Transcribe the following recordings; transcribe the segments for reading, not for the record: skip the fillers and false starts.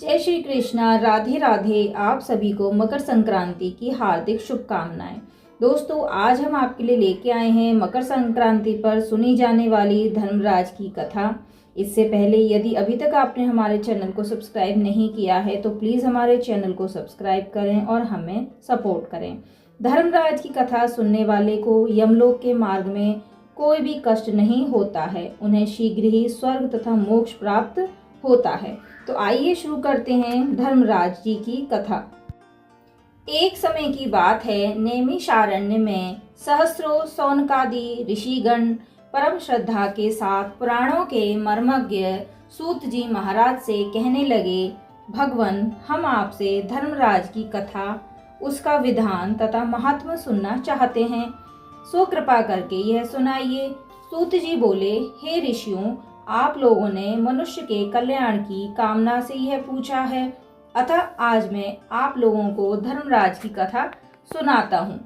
जय श्री कृष्णा, राधे राधे। आप सभी को मकर संक्रांति की हार्दिक शुभकामनाएं। दोस्तों, आज हम आपके लिए लेके आए हैं मकर संक्रांति पर सुनी जाने वाली धर्मराज की कथा। इससे पहले यदि अभी तक आपने हमारे चैनल को सब्सक्राइब नहीं किया है तो प्लीज़ हमारे चैनल को सब्सक्राइब करें और हमें सपोर्ट करें। धर्मराज की कथा सुनने वाले को यमलोक के मार्ग में कोई भी कष्ट नहीं होता है, उन्हें शीघ्र ही स्वर्ग तथा मोक्ष प्राप्त होता है। तो आइए शुरू करते हैं धर्मराज जी की कथा। एक समय की बात है, नैमिषारण्य में सहस्रों सौनकादि ऋषिगण परम श्रद्धा के साथ पुराणों के मर्मज्ञ सूत जी महाराज से कहने लगे, भगवान, हम आपसे धर्मराज की कथा, उसका विधान तथा महात्मा सुनना चाहते हैं, सो कृपा करके यह सुनाइए। सूत जी बोले, हे ऋषियों, आप लोगों ने मनुष्य के कल्याण की कामना से यह पूछा है, अतः आज मैं आप लोगों को धर्मराज की कथा सुनाता हूँ।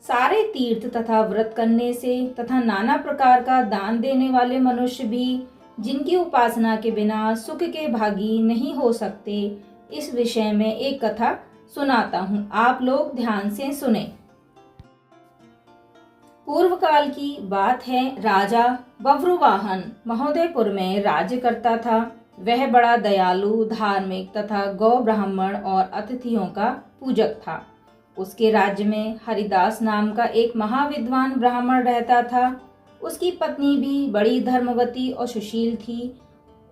सारे तीर्थ तथा व्रत करने से तथा नाना प्रकार का दान देने वाले मनुष्य भी जिनकी उपासना के बिना सुख के भागी नहीं हो सकते, इस विषय में एक कथा सुनाता हूँ, आप लोग ध्यान से सुने। पूर्व काल की बात है, राजा बभ्रुवाहन महोदयपुर में राज्य करता था। वह बड़ा दयालु, धार्मिक तथा गौ ब्राह्मण और अतिथियों का पूजक था। उसके राज्य में हरिदास नाम का एक महाविद्वान ब्राह्मण रहता था। उसकी पत्नी भी बड़ी धर्मवती और सुशील थी।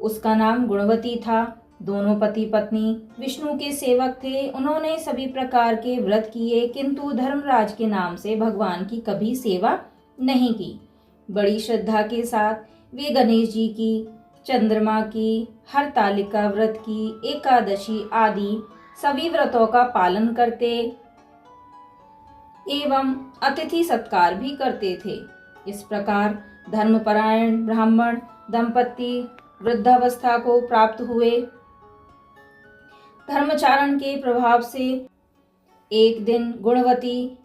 उसका नाम गुणवती था। दोनों पति पत्नी विष्णु के सेवक थे। उन्होंने सभी प्रकार के व्रत किए, किंतु धर्मराज के नाम से भगवान की कभी सेवा नहीं की। बड़ी श्रद्धा के साथ वे गणेश जी की, चंद्रमा की, हरतालिका व्रत की, एकादशी आदि सभी व्रतों का पालन करते एवं अतिथि सत्कार भी करते थे। इस प्रकार धर्मपरायण ब्राह्मण दंपति वृद्धावस्था को प्राप्त हुए। धर्माचरण के प्रभाव से एक दिन गुणवती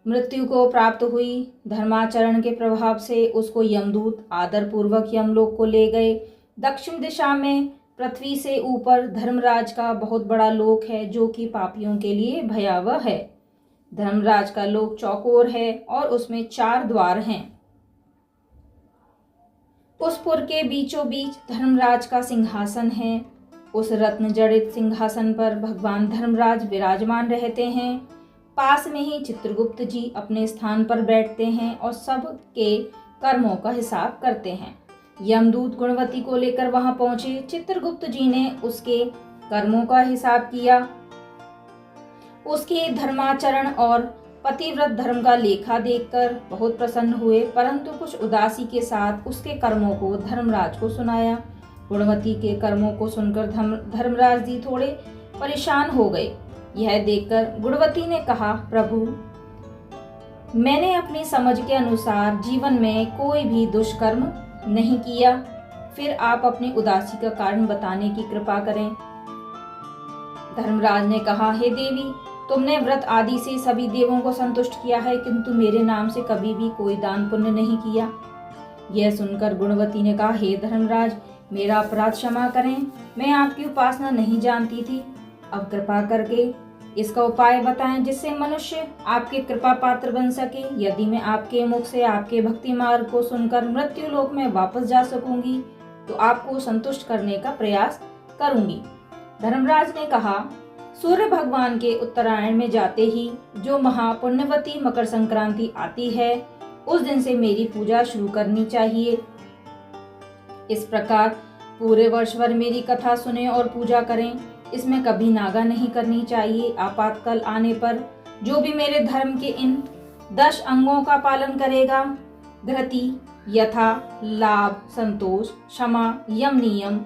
मृत्यु को प्राप्त हुई। धर्माचरण के प्रभाव से उसको यमदूत आदर पूर्वक यमलोक को ले गए। दक्षिण दिशा में पृथ्वी से ऊपर धर्मराज का बहुत बड़ा लोक है, जो कि पापियों के लिए भयावह है। धर्मराज का लोक चौकोर है और उसमें 4 द्वार हैं। उस पुर के बीचों बीच धर्मराज का सिंहासन है। उस रत्न जड़ित सिंहासन पर भगवान धर्मराज विराजमान रहते हैं। पास में ही चित्रगुप्त जी अपने स्थान पर बैठते हैं और सब के कर्मों का हिसाब करते हैं। यमदूत गुणवती को लेकर वहां पहुंचे। चित्रगुप्त जी ने उसके कर्मों का हिसाब किया, उसके धर्माचरण और पतिव्रत धर्म का लेखा देखकर बहुत प्रसन्न हुए, परंतु कुछ उदासी के साथ उसके कर्मों को धर्मराज को सुनाया। गुणवती के कर्मों को सुनकर धर्मराज जी थोड़े परेशान हो गए। यह देखकर गुणवती ने कहा, प्रभु, मैंने अपनी समझ के अनुसार जीवन में कोई भी दुष्कर्म नहीं किया, फिर आप अपनी उदासी का कारण बताने की कृपा करें। धर्मराज ने कहा, हे देवी, तुमने व्रत आदि से सभी देवों को संतुष्ट किया है, किंतु मेरे नाम से कभी भी कोई दान पुण्य नहीं किया। यह सुनकर गुणवती ने कहा, हे धर्मराज, मेरा अपराध क्षमा करें, मैं आपकी उपासना नहीं जानती थी। अब कृपा करके इसका उपाय बताएं जिससे मनुष्य आपके कृपा पात्र बन सके। यदि मैं आपके मुख से आपके भक्ति मार्ग को सुनकर मृत्यु लोक में वापस जा सकूंगी तो आपको संतुष्ट करने का प्रयास करूंगी। धर्मराज ने कहा, सूर्य भगवान के उत्तरायण में जाते ही जो महापुण्यवती मकर संक्रांति आती है, उस दिन से मेरी पूजा शुरू करनी चाहिए। इस प्रकार पूरे वर्ष भर मेरी कथा सुने और पूजा करें। इसमें कभी नागा नहीं करनी चाहिए। आपातकाल आने पर जो भी मेरे धर्म के इन 10 अंगों का पालन करेगा, धृति, यथा, लाभ, संतोष, क्षमा, यम नियम,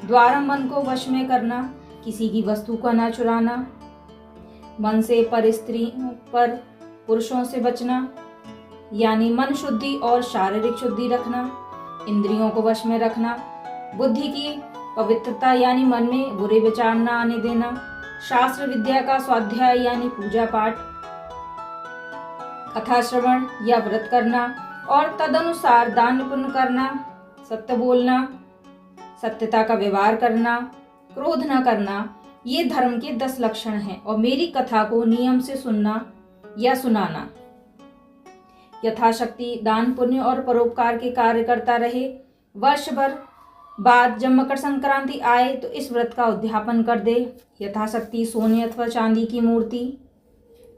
द्वारा मन को वश में करना, किसी की वस्तु को न चुराना, मन से पर स्त्री पर पुरुषों से बचना, यानी मन शुद्धि और शारीरिक शुद्धि रखना, इंद्रियों को वश में रखना, बुद्धि की पवित्रता यानी मन में बुरे विचार न आने देना, शास्त्र विद्या का स्वाध्याय यानी पूजा पाठ, कथा श्रवण या व्रत करना और तदनुसार दान पुण्य करना, सत्य बोलना, सत्यता का व्यवहार करना, क्रोध न करना, ये धर्म के 10 लक्षण हैं और मेरी कथा को नियम से सुनना या सुनाना। यथाशक्ति दान पुण्य और परोपकार के कार्य करता रहे। वर्ष भर बाद जब मकर संक्रांति आए तो इस व्रत का उद्यापन कर दे। यथाशक्ति सोने अथवा चांदी की मूर्ति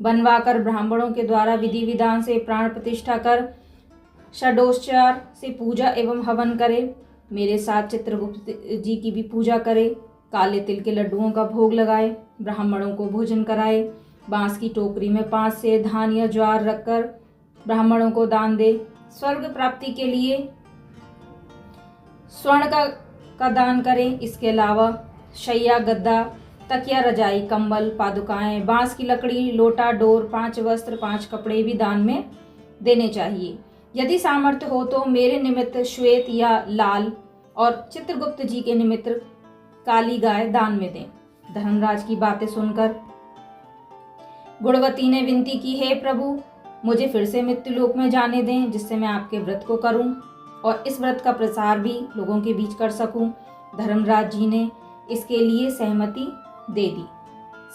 बनवाकर ब्राह्मणों के द्वारा विधि विधान से प्राण प्रतिष्ठा कर षडोपचार से पूजा एवं हवन करे। मेरे साथ चित्रगुप्त जी की भी पूजा करे। काले तिल के लड्डुओं का भोग लगाए। ब्राह्मणों को भोजन कराए। बांस की टोकरी में 5 सेर धान या ज्वार रखकर ब्राह्मणों को दान दे। स्वर्ग प्राप्ति के लिए स्वर्ण का दान करें। इसके अलावा शैया गद्दा तकिया रजाई कंबल पादुकाएं बांस की लकड़ी लोटा डोर 5 वस्त्र 5 कपड़े भी दान में देने चाहिए। यदि सामर्थ्य हो तो मेरे निमित्त श्वेत या लाल और चित्रगुप्त जी के निमित्त काली गाय दान में दें। धर्मराज की बातें सुनकर गुणवती ने विनती की, हे प्रभु मुझे फिर से मृत्युलोक में जाने दें जिससे मैं आपके व्रत को करूं और इस व्रत का प्रसार भी लोगों के बीच कर सकूं। धर्मराज जी ने इसके लिए सहमति दे दी।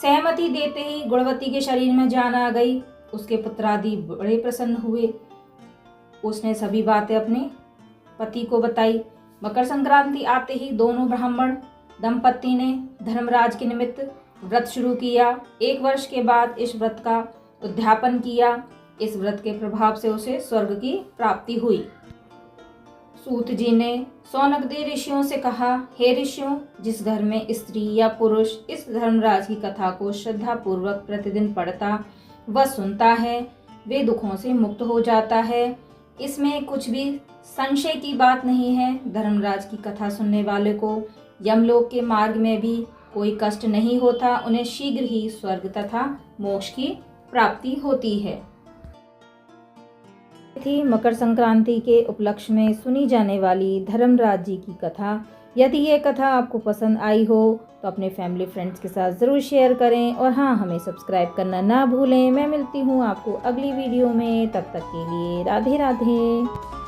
सहमति देते ही गुणवती के शरीर में जान आ गई। उसके पुत्रादि बड़े प्रसन्न हुए। उसने सभी बातें अपने पति को बताई। मकर संक्रांति आते ही दोनों ब्राह्मण दंपत्ति ने धर्मराज के निमित्त व्रत शुरू किया। 1 वर्ष के बाद इस व्रत का उद्यापन किया। इस व्रत के प्रभाव से उसे स्वर्ग की प्राप्ति हुई। सूत जी ने सौनकदे ऋषियों से कहा, हे ऋषियों, जिस घर में स्त्री या पुरुष इस धर्मराज की कथा को श्रद्धा पूर्वक प्रतिदिन पढ़ता व सुनता है वे दुखों से मुक्त हो जाता है। इसमें कुछ भी संशय की बात नहीं है। धर्मराज की कथा सुनने वाले को यमलोक के मार्ग में भी कोई कष्ट नहीं होता। उन्हें शीघ्र ही स्वर्ग तथा मोक्ष की प्राप्ति होती है। थी मकर संक्रांति के उपलक्ष्य में सुनी जाने वाली धर्मराज जी की कथा। यदि ये कथा आपको पसंद आई हो तो अपने फैमिली फ्रेंड्स के साथ ज़रूर शेयर करें और हाँ, हमें सब्सक्राइब करना ना भूलें। मैं मिलती हूँ आपको अगली वीडियो में। तब तक के लिए राधे राधे।